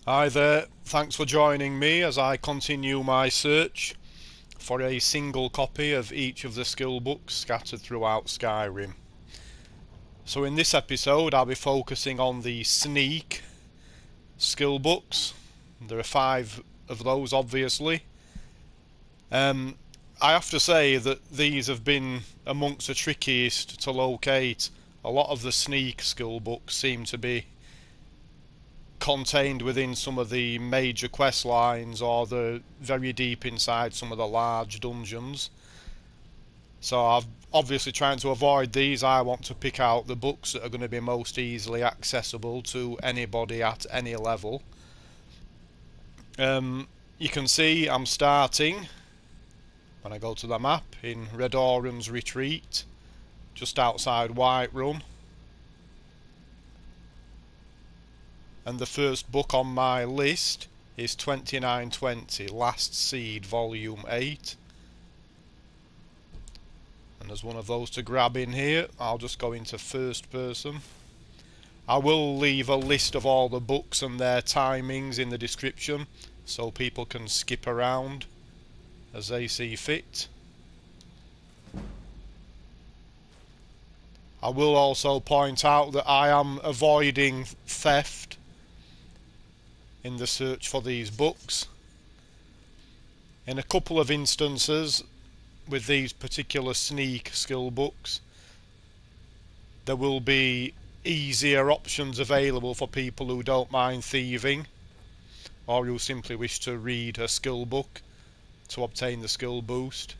Hi there, thanks for joining me as I continue my search for a single copy of each of the skill books scattered throughout Skyrim. So in this episode I'll be focusing on the sneak skill books. There are 5 of those obviously. I have to say that these have been amongst the trickiest to locate. A lot of the sneak skill books seem to be contained within some of the major quest lines or the very deep inside some of the large dungeons. So I've obviously trying to avoid these. I want to pick out the books that are going to be most easily accessible to anybody at any level. You can see I'm starting, when I go to the map, in Red Oran's Retreat, just outside Whiterun. And the first book on my list is 2920 Last Seed Volume 8. And there's one of those to grab in here. I'll just go into first person. I will leave a list of all the books and their timings in the description so people can skip around as they see fit. I will also point out that I am avoiding theft in the search for these books. In a couple of instances with these particular sneak skill books, there will be easier options available for people who don't mind thieving or who simply wish to read a skill book to obtain the skill boost,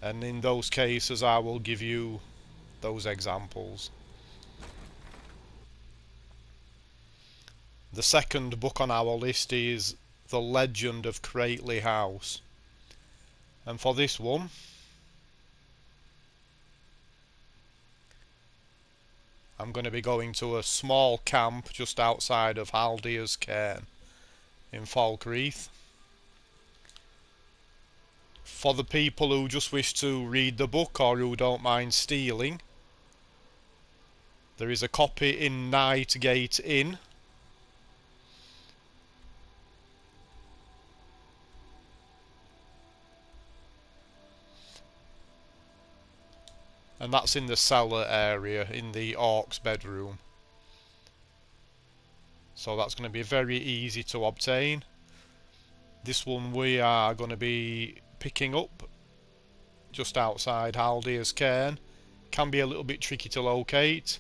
and in those cases I will give you those examples. The second book on our list is The Legend of Krately House, and for this one I'm going to be going to a small camp just outside of Haldir's Cairn in Falkreath. For the people who just wish to read the book or who don't mind stealing, there is a copy in Nightgate Inn. And that's in the cellar area, in the Orc's bedroom. So that's going to be very easy to obtain. This one we are going to be picking up just outside Haldir's Cairn. Can be a little bit tricky to locate,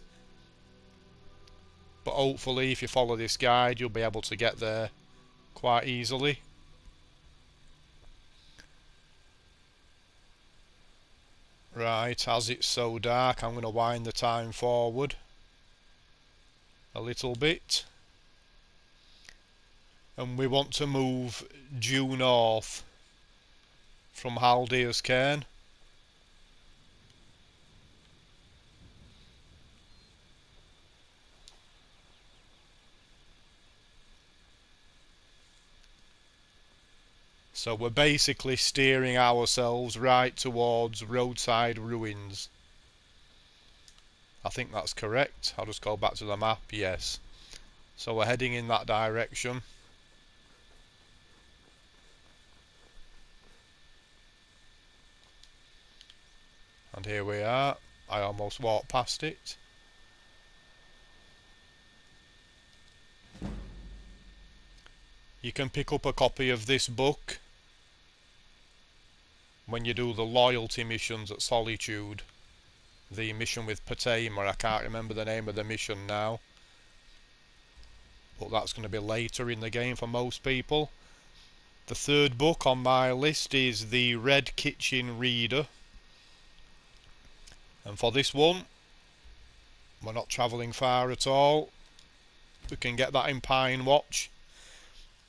but hopefully if you follow this guide you'll be able to get there quite easily. Right, as it's so dark I'm going to wind the time forward a little bit, and we want to move due north from Haldir's Cairn. So we're basically steering ourselves right towards roadside ruins. I think that's correct. I'll just go back to the map. Yes. So we're heading in that direction. And here we are. I almost walked past it. You can pick up a copy of this book when you do the loyalty missions at Solitude. The mission with Patema, I can't remember the name of the mission now, but that's going to be later in the game for most people. The third book on my list is The Red Kitchen Reader, and for this one we're not travelling far at all. We can get that in Pine Watch.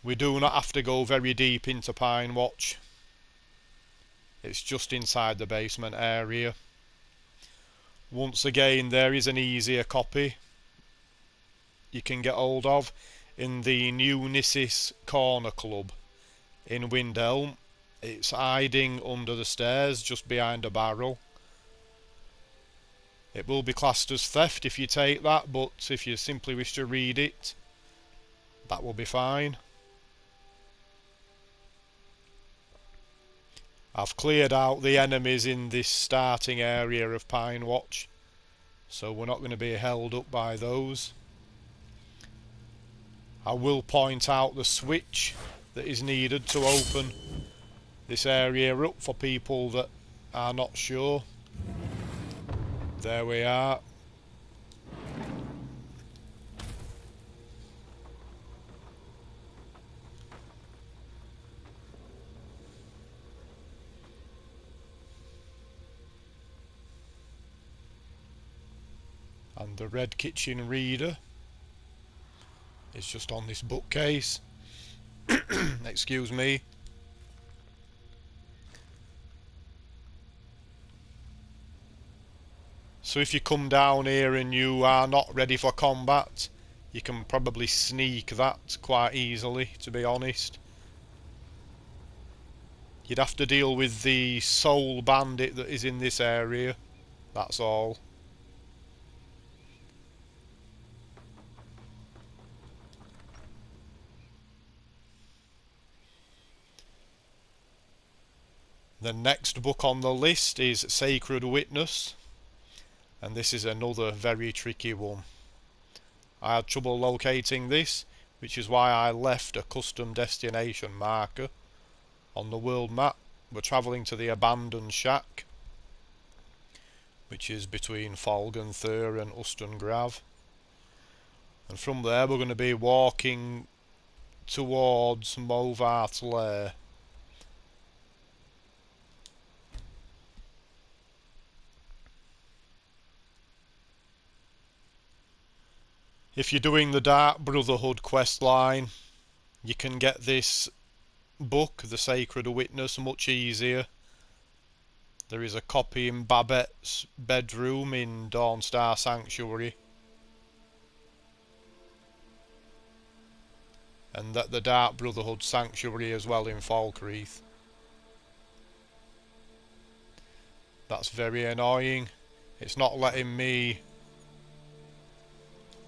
We do not have to go very deep into Pine Watch. It's just inside the basement area. Once again, there is an easier copy you can get hold of in the New Nissis Corner Club in Windhelm. It's hiding under the stairs just behind a barrel. It will be classed as theft if you take that, but if you simply wish to read it, That will be fine. I've cleared out the enemies in this starting area of Pine Watch, so we're not going to be held up by those. I will point out the switch that is needed to open this area up for people that are not sure. There we are. And the red kitchen reader is just on this bookcase. Excuse me. So if you come down here and you are not ready for combat, you can probably sneak that quite easily, to be honest. You'd have to deal with the soul bandit that is in this area, that's all. The next book on the list is Sacred Witness, and this is another very tricky one. I had trouble locating this, which is why I left a custom destination marker on the world map. We're travelling to the abandoned shack, which is between Folgenthur and Ustengrav, and from there we're going to be walking towards Movart Lair. If you're doing the Dark Brotherhood quest line, you can get this book, The Sacred Witness, much easier. There is a copy in Babette's bedroom in Dawnstar Sanctuary, and at the Dark Brotherhood Sanctuary as well in Falkreath. That's very annoying. It's not letting me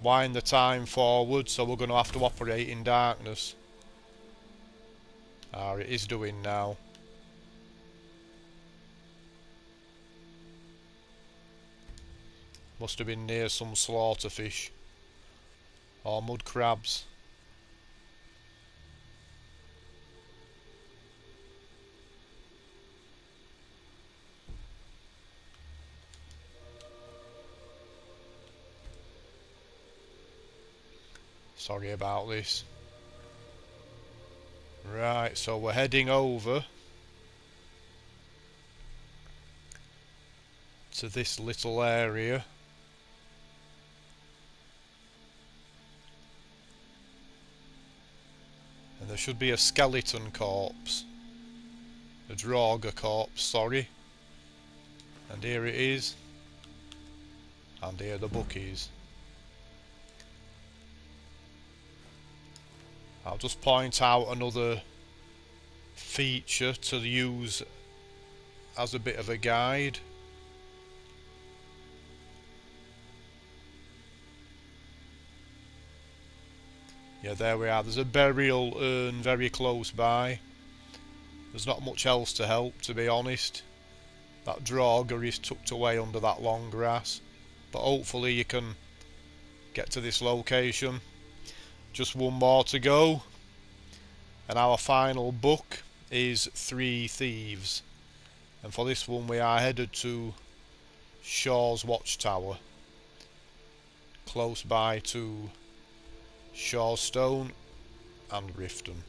wind the time forward, so we're going to have to operate in darkness. Ah, it is doing now. Must have been near some slaughterfish or mud crabs. Sorry about this. Right, so we're heading over to this little area. And there should be a skeleton corpse. A Draugr corpse, sorry. And here it is. And here the book is. I'll just point out another feature to use as a bit of a guide. Yeah, there we are. There's a burial urn very close by. There's not much else to help, to be honest. That Draugr is tucked away under that long grass. But hopefully you can get to this location. Just one more to go. And our final book is Three Thieves. And for this one we are headed to Shaw's Watchtower, close by to Shawstone and Riften.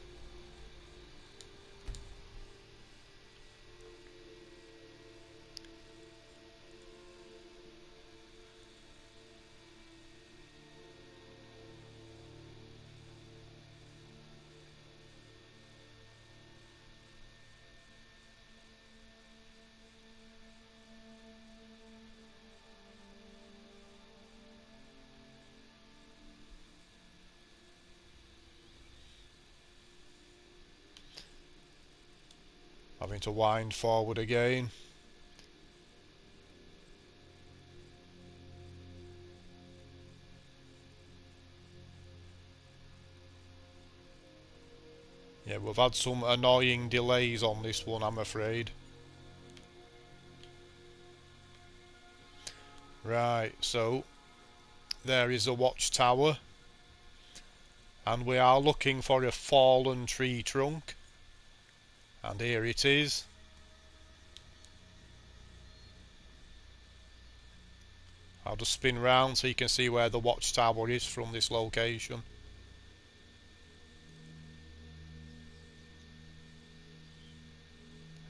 Having to wind forward again. Yeah, we've had some annoying delays on this one, I'm afraid. Right, so there is a watchtower, and we are looking for a fallen tree trunk, and here it is. I'll just spin round so you can see where the watchtower is from this location.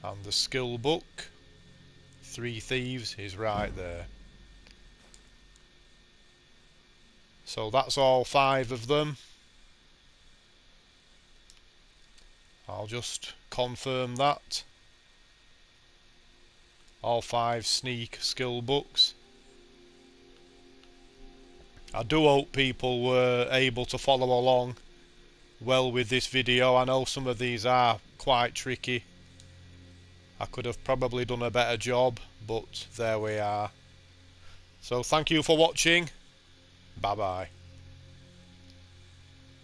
And the skill book, Three Thieves, is right there. So that's all 5 of them. I'll just confirm that. All 5 sneak skill books. I do hope people were able to follow along well with this video. I know some of these are quite tricky. I could have probably done a better job, but there we are. So thank you for watching. Bye bye.